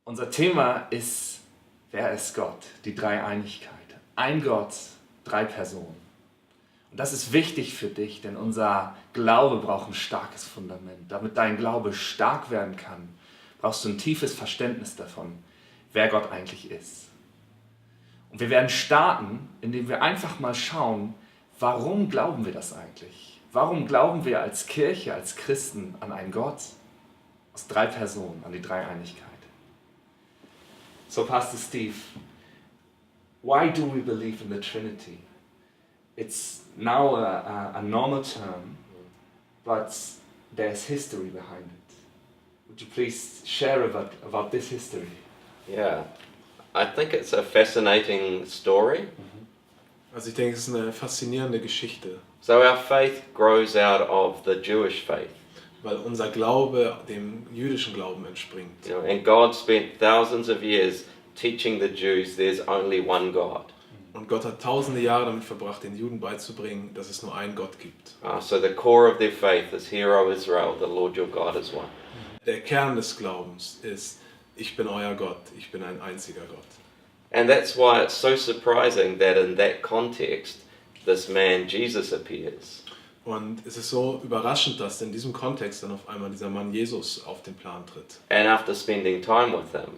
Unser Thema ist, wer ist Gott? Die Dreieinigkeit. Ein Gott, drei Personen. Und das ist wichtig für dich, denn unser Glaube braucht ein starkes Fundament. Damit dein Glaube stark werden kann, brauchst du ein tiefes Verständnis davon, wer Gott eigentlich ist. Und wir werden starten, indem wir einfach mal schauen, warum glauben wir das eigentlich? Warum glauben wir als Kirche, als Christen an einen Gott aus drei Personen, an die Dreieinigkeit? So, Pastor Steve, why do we believe in the Trinity? It's now a normal term, but there's history behind it. Would you please share about this history? Yeah, I think it's a fascinating story. Also ich denke, es ist eine faszinierende Geschichte, So our faith grows out of the Jewish faith. weil unser Glaube dem jüdischen Glauben entspringt. You know, and God spent thousands of years teaching the Jews there's only one God. Und Gott hat tausende Jahre damit verbracht, den Juden beizubringen, dass es nur einen Gott gibt. So the core of their faith is, Hear, O Israel, the Lord your God is one. Der Kern des Glaubens ist, ich bin euer Gott, ich bin ein einziger Gott. And that's why it's so surprising that in that context, this man Jesus appears. Und es ist so überraschend, dass in diesem Kontext dann auf einmal dieser Mann Jesus auf den Plan tritt. And after spending time with him,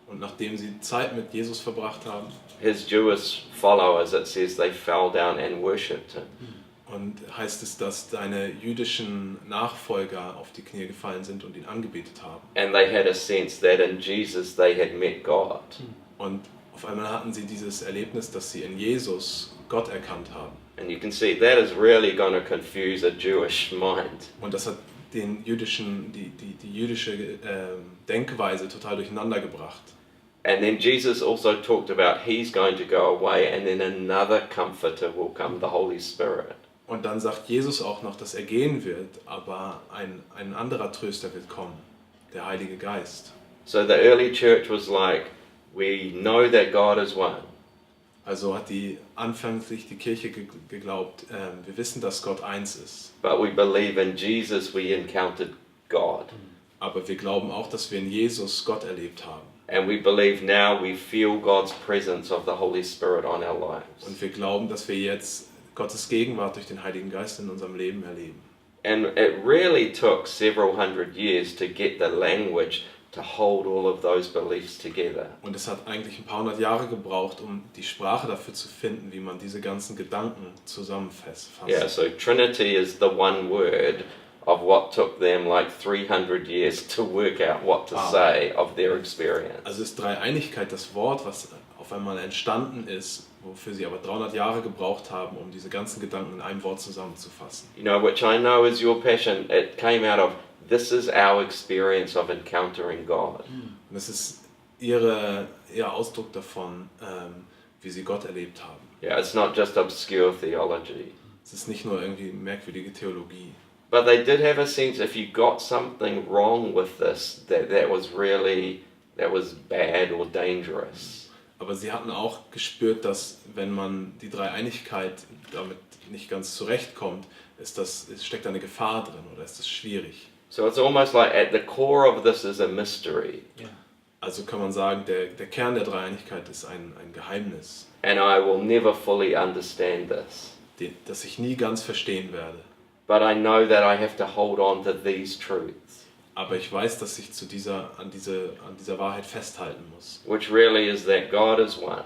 Und nachdem sie Zeit mit Jesus verbracht haben his Jewish followers, it says they fell down and worshipped him. und heißt es, dass seine jüdischen Nachfolger auf die Knie gefallen sind und ihn angebetet haben. And they had a sense that in Jesus they had met God. Und auf einmal hatten sie dieses Erlebnis, dass sie in Jesus Gott erkannt haben. And you can see that is really going to confuse a Jewish mind. Und das hat die jüdische Denkweise total durcheinander gebracht. And then Jesus also talked about he's going to go away and then another comforter will come, the Holy Spirit. Und dann sagt Jesus auch noch, dass er gehen wird, aber ein anderer Tröster wird kommen, der Heilige Geist. So the early church was like, we know that God is one, Also hat anfänglich die Kirche geglaubt, wir wissen, dass Gott eins ist. but we believe in Jesus we encountered God. Aber wir glauben auch, dass wir in Jesus Gott erlebt haben. And we believe now we feel God's presence of the Holy Spirit on our lives. Und wir glauben, dass wir jetzt Gottes Gegenwart durch den Heiligen Geist in unserem Leben erleben. And it really took several hundred years to get the language to hold all of those beliefs together. Und es hat eigentlich ein paar hundert Jahre gebraucht, um die Sprache dafür zu finden, wie man diese ganzen Gedanken zusammenfasst. Yeah, so Trinity is the one word of what took them like 300 years to work out what to say of their experience. Also ist Dreieinigkeit das Wort, was auf einmal entstanden ist, wofür sie aber 300 Jahre gebraucht haben, um diese ganzen Gedanken in einem Wort zusammenzufassen. You know, which I know is your passion. It came out of, this is our experience of encountering God. Und das ist ihr Ausdruck davon, wie sie Gott erlebt haben. Yeah, it's not just obscure theology. Es ist nicht nur irgendwie merkwürdige Theologie. But they did have a sense if you got something wrong with this, that was bad or dangerous. Aber sie hatten auch gespürt, dass wenn man die Dreieinigkeit damit nicht ganz zurechtkommt, steckt eine Gefahr drin oder ist das schwierig. So it's almost like at the core of this is a mystery. Ja. Also kann man sagen, der Kern der Dreieinigkeit ist ein Geheimnis, And I will never fully understand this. das ich nie ganz verstehen werde. But I know that I have to hold on to these truths, Aber ich weiß, dass ich an dieser Wahrheit festhalten muss. which really is that God is one,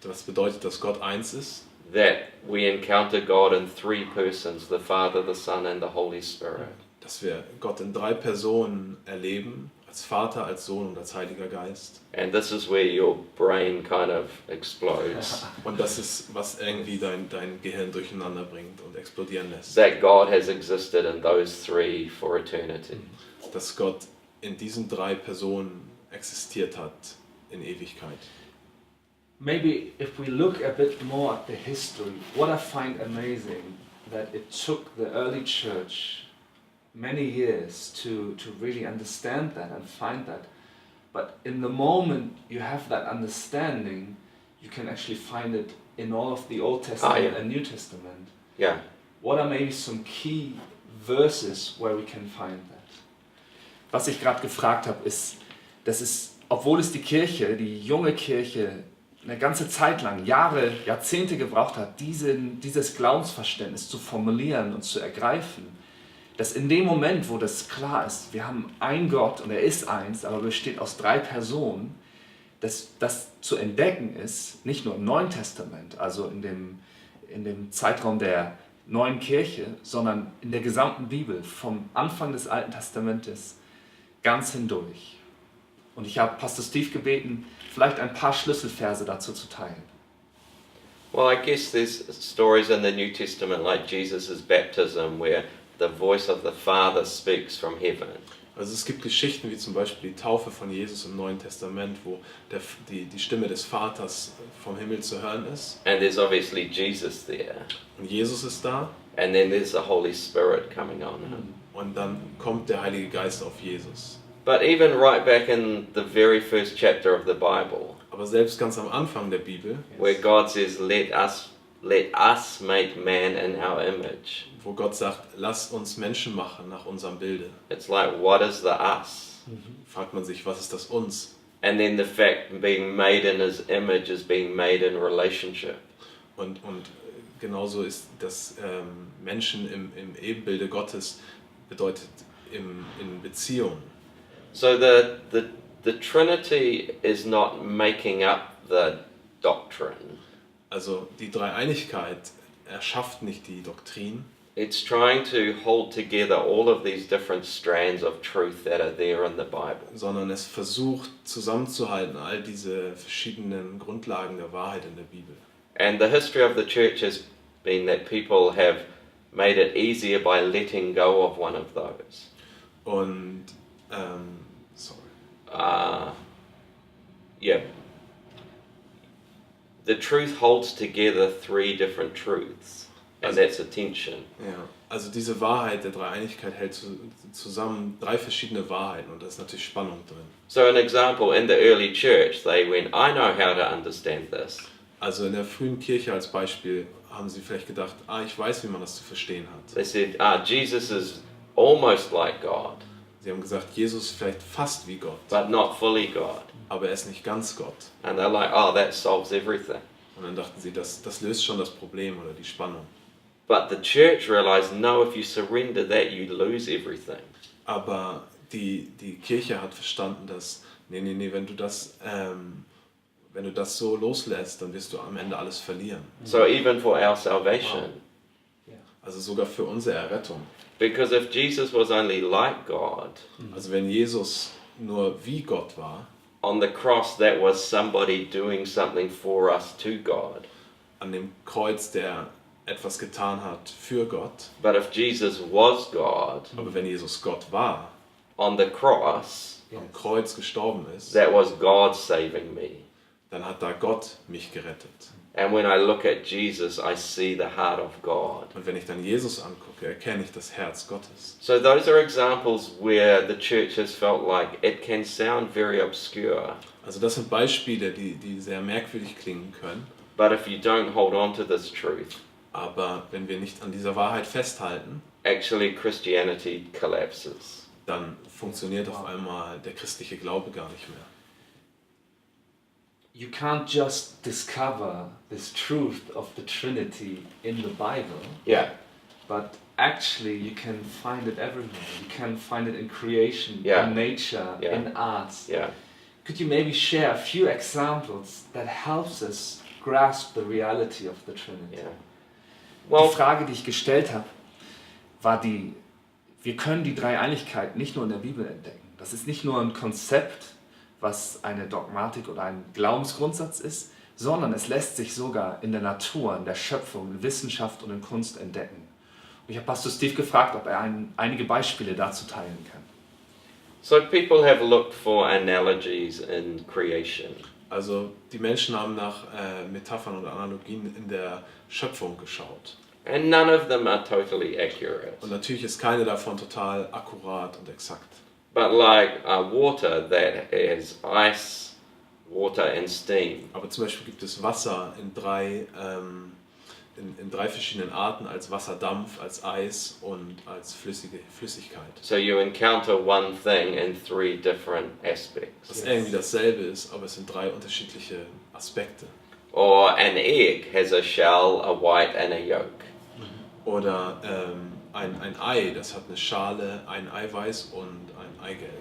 Das bedeutet, dass Gott eins ist, that we encounter God in three persons, the Father, the Son, and the Holy Spirit. dass wir Gott in drei Personen erleben, als Vater, als Sohn und als Heiliger Geist. And this is where your brain kind of explodes. Und das ist, was irgendwie dein Gehirn durcheinander bringt und explodieren lässt. That God has existed in those three for eternity. Dass Gott in diesen drei Personen existiert hat in Ewigkeit. Maybe if we look a bit more at the history, what I find amazing that it took the early church many years to really understand that and find that. But in the moment you have that understanding, you can actually find it in all of the Old Testament and New Testament. Yeah. What are maybe some key verses where we can find that? Was ich gerade gefragt habe, ist, das ist obwohl es die Kirche, die junge Kirche, eine ganze Zeit lang, Jahre, Jahrzehnte gebraucht hat, dieses Glaubensverständnis zu formulieren und zu ergreifen, dass in dem Moment, wo das klar ist, wir haben einen Gott und er ist eins, aber besteht aus 3 Personen, dass das zu entdecken ist, nicht nur im Neuen Testament, also in dem Zeitraum der neuen Kirche, sondern in der gesamten Bibel, vom Anfang des Alten Testamentes ganz hindurch. Und ich habe Pastor Steve gebeten, vielleicht ein paar Schlüsselverse dazu zu teilen. Well, I guess there's stories in the New Testament like Jesus' baptism where the voice of the Father speaks from heaven. Also es gibt Geschichten wie zum Beispiel die Taufe von Jesus im Neuen Testament, wo die Stimme des Vaters vom Himmel zu hören ist. And there's obviously Jesus there. Und Jesus ist da. And then there's the Holy Spirit coming on him. Und dann kommt der Heilige Geist auf Jesus. But even right back in the very first chapter of the Bible, Aber selbst ganz am Anfang der Bibel, where God says, let us make man in our image. wo Gott sagt, lass uns Menschen machen nach unserem Bilde, It's like, what is the us? fragt man sich, was ist das uns? And then the fact being made in his image is being made in relationship. Und genauso ist das Menschen im Ebenbilde Gottes bedeutet in Beziehung. So the Trinity is not making up the doctrine. Also die Dreieinigkeit erschafft nicht die Doktrin, It's trying to hold together all of these different strands of truth that are there in the Bible. sondern es versucht zusammenzuhalten all diese verschiedenen Grundlagen der Wahrheit in der Bibel. And the history of the church has been that people have made it easier by letting go of one of those. Und Yeah. The truth holds together 3 different truths, and that's a tension. ja, also diese Wahrheit der Dreieinigkeit hält zusammen 3 verschiedene Wahrheiten und da ist natürlich Spannung drin. So an example, in the early church, they went, I know how to understand this. Also in der frühen Kirche als Beispiel haben sie vielleicht gedacht, ich weiß, wie man das zu verstehen hat. They said, Jesus is almost like God, Sie haben gesagt, Jesus ist vielleicht fast wie Gott, but not fully God. aber er ist nicht ganz Gott. And they're like, that solves everything. Und dann dachten sie, das löst schon das Problem oder die Spannung. But the church realized, no, if you surrender that, you lose everything. Aber die Kirche hat verstanden, dass, nee, wenn du das so loslässt, dann wirst du am Ende alles verlieren. So even for our salvation, Also sogar für unsere Errettung. because if Jesus was only like God, Also wenn Jesus nur wie Gott war, on the cross that was somebody doing something for us to God. an dem Kreuz, der etwas getan hat für Gott, But if Jesus was God, aber wenn Jesus Gott war, on the cross, am Kreuz gestorben ist, that was God saving me. dann hat da Gott mich gerettet. And when I look at Jesus, I see the heart of God. Und wenn ich dann Jesus angucke, erkenne ich das Herz Gottes. So those are examples where the church has felt like it can sound very obscure, Also das sind Beispiele, die sehr merkwürdig klingen können. but if you don't hold on to this truth, Aber wenn wir nicht an dieser Wahrheit festhalten, actually Christianity collapses. dann funktioniert auf einmal der christliche Glaube gar nicht mehr. You can't just discover this truth of the Trinity in the Bible, Yeah, but actually you can find it everywhere. You can find it in creation, Yeah. in nature, Yeah. in arts. yeah. Could you maybe share a few examples that helps us grasp the reality of the Trinity? Yeah. Die Well, Frage, die ich gestellt habe, war wir können die Dreieinigkeit nicht nur in der Bibel entdecken. Das ist nicht nur ein Konzept, was eine Dogmatik oder ein Glaubensgrundsatz ist, sondern es lässt sich sogar in der Natur, in der Schöpfung, in Wissenschaft und in Kunst entdecken. Und ich habe Pastor Steve gefragt, ob er einige Beispiele dazu teilen kann. so people have looked for analogies in creation. Also die Menschen haben nach Metaphern oder Analogien in der Schöpfung geschaut. And none of them are totally accurate. Und natürlich ist keine davon total akkurat und exakt. But like water that has ice, water and steam. Aber zum Beispiel gibt es Wasser in 3 in 3 verschiedenen Arten, als Wasserdampf, als Eis und als Flüssigkeit. So you encounter one thing in 3 different aspects. Was irgendwie dasselbe ist, aber es sind 3 unterschiedliche Aspekte. Or an egg has a shell, a white and a yolk. Oder ein Ei, das hat eine Schale, ein Eiweiß und ein Eigelb.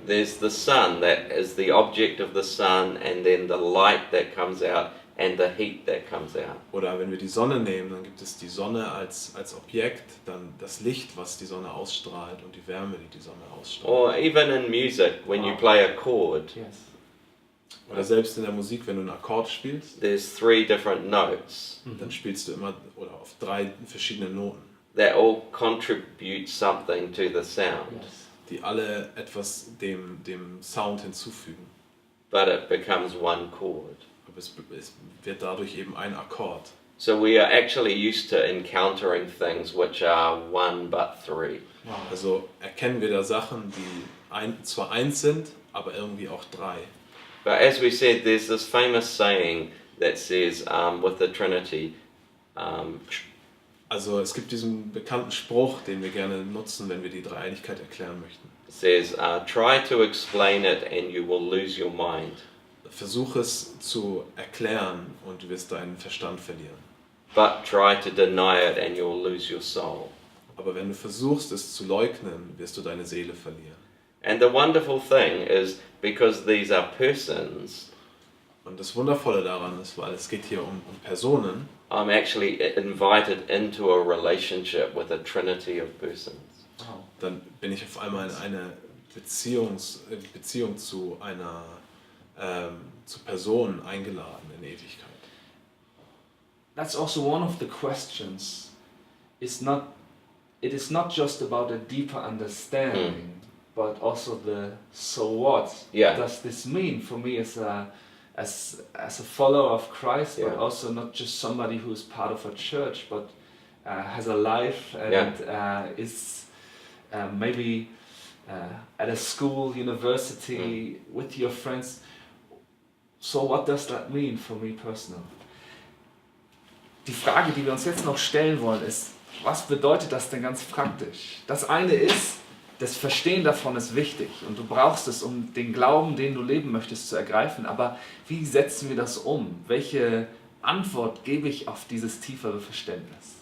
There's the sun, that is the object of the sun, and then the light that comes out and the heat that comes out. Oder wenn wir die Sonne nehmen, dann gibt es die Sonne als Objekt, dann das Licht, was die Sonne ausstrahlt und die Wärme, die die Sonne ausstrahlt. Or even in music, when you play a chord, Yes. Oder selbst in der Musik, wenn du einen Akkord spielst, there's 3 different notes dann spielst du immer oder auf 3 verschiedene Noten, that all contribute something to the sound, Yes. die alle etwas dem Sound hinzufügen. but it becomes one chord. Aber es wird dadurch eben ein Akkord. So we are actually used to encountering things which are 1 but 3. Wow. Also erkennen wir da Sachen, die zwar eins sind, aber irgendwie auch 3. But as we said, there's this famous saying that says with the Trinity, Also es gibt diesen bekannten Spruch, den wir gerne nutzen, wenn wir die Dreieinigkeit erklären möchten. says, try to explain it and you will lose your mind. Versuch es zu erklären und du wirst deinen Verstand verlieren. But try to deny it and you'll lose your soul. Aber wenn du versuchst, es zu leugnen, wirst du deine Seele verlieren. And the wonderful thing is, because these are persons, Und das Wundervolle daran ist, weil es geht hier um Personen, I'm actually invited into a relationship with a trinity of persons. Wow. dann bin ich auf einmal in eine Beziehung zu zu Personen eingeladen in Ewigkeit. That's also one of the questions. It is not just about a deeper understanding, but also the so what Yeah. does this mean for me as a follower of Christ, but Yeah. also not just somebody who is part of a church, but has a life and is maybe at a school, university, with your friends. So what does that mean for me personally? Die Frage, die wir uns jetzt noch stellen wollen, ist, was bedeutet das denn ganz praktisch? Das eine ist, das Verstehen davon ist wichtig und du brauchst es, um den Glauben, den du leben möchtest, zu ergreifen. Aber wie setzen wir das um? Welche Antwort gebe ich auf dieses tiefere Verständnis?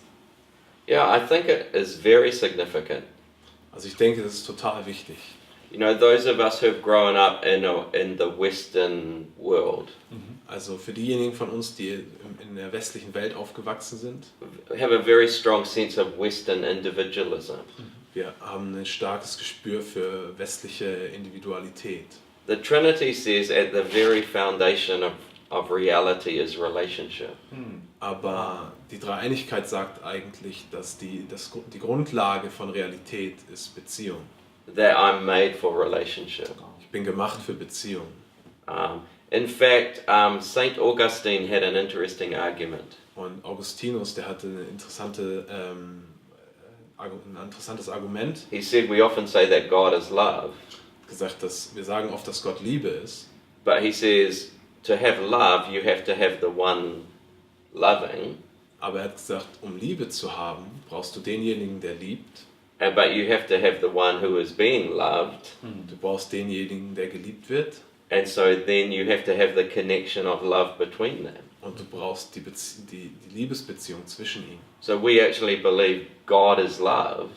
Yeah, I think it is very significant. Also ich denke, das ist total wichtig. You know, those of us who have grown up in the Western world Also für diejenigen von uns, die in der westlichen Welt aufgewachsen sind, have a very strong sense of Western individualism. wir haben ein starkes Gespür für westliche Individualität. The Trinity says at the very foundation of reality is relationship. Aber die Dreieinigkeit sagt eigentlich, dass die Grundlage von Realität ist Beziehung. That I'm made for relationship. Ich bin gemacht für Beziehung. In fact, Saint Augustine had an interesting argument. Und Augustinus, der hatte ein interessantes Argument. He said we often say that God is love, Gesagt, dass wir sagen oft, dass Gott Liebe ist. but he says to have love you have to have the one loving, Aber er hat gesagt, um Liebe zu haben, brauchst du denjenigen, der liebt. but you have to have the one who is being loved, Du brauchst denjenigen, der geliebt wird. and so then you have to have the connection of love between them. Und du brauchst die Liebesbeziehung zwischen ihnen. So we actually believe God is love,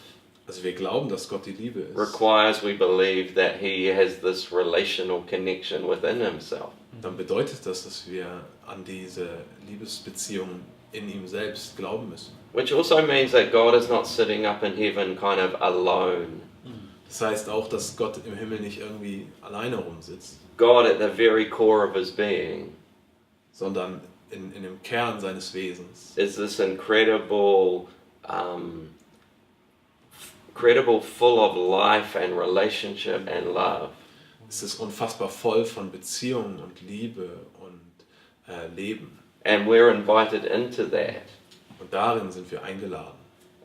Also wir glauben, dass Gott die Liebe ist. requires we believe that he has this relational connection within himself. Dann bedeutet das, dass wir an diese Liebesbeziehung in ihm selbst glauben müssen. Which also means that God is not sitting up in heaven kind of alone. Das heißt auch, dass Gott im Himmel nicht irgendwie alleine rumsitzt, God at the very core of his being sondern in dem Kern seines Wesens is this incredible full of life and relationship and love. ist es unfassbar voll von Beziehungen und Liebe und Leben. And we're invited into that. Und darin sind wir eingeladen.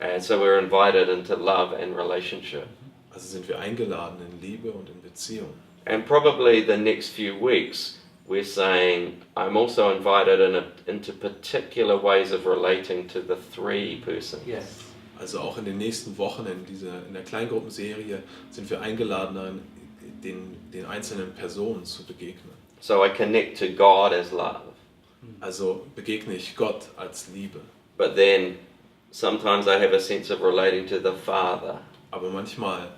And so we're invited into love and relationship. Also sind wir eingeladen in Liebe und in Beziehung. And probably the next few weeks we're saying, I'm also invited into particular ways of relating to the three persons. Yes. Also auch in den nächsten Wochen in der Kleingruppenserie sind wir eingeladen, den einzelnen Personen zu begegnen. So I connect to God as love. Also begegne ich Gott als Liebe. But then sometimes I have a sense of relating to the Father. Aber manchmal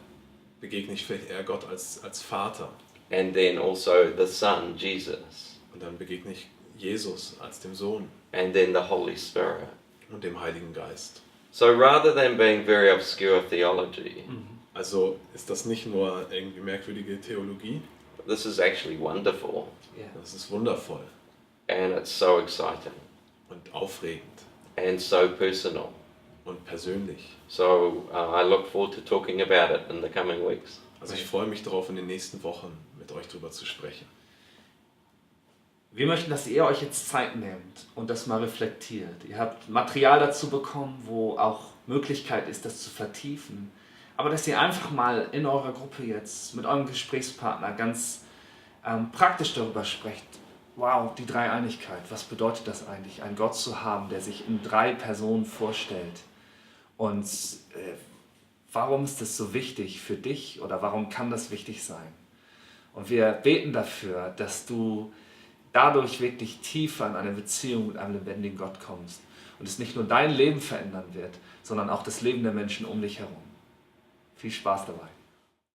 begegne ich vielleicht eher Gott als Vater. And then also the Son, Jesus. Und dann begegne ich Jesus als dem Sohn And then the Holy Spirit. und dem Heiligen Geist. So rather than being very obscure theology, Also ist das nicht nur irgendwie merkwürdige Theologie, this is actually wonderful. Yeah. das ist wundervoll And it's so exciting. und aufregend And so personal. und persönlich. So I look forward to talking about it in the coming weeks. Also ich freue mich darauf, in den nächsten Wochen mit euch darüber zu sprechen. Wir möchten, dass ihr euch jetzt Zeit nehmt und das mal reflektiert. Ihr habt Material dazu bekommen, wo auch Möglichkeit ist, das zu vertiefen. Aber dass ihr einfach mal in eurer Gruppe jetzt mit eurem Gesprächspartner ganz praktisch darüber sprecht. Wow, die Dreieinigkeit, was bedeutet das eigentlich, einen Gott zu haben, der sich in 3 Personen vorstellt? Und warum ist das so wichtig für dich oder warum kann das wichtig sein? Und wir beten dafür, dass du dadurch wirklich tiefer in eine Beziehung mit einem lebendigen Gott kommst und es nicht nur dein Leben verändern wird, sondern auch das Leben der Menschen um dich herum. Viel Spaß dabei.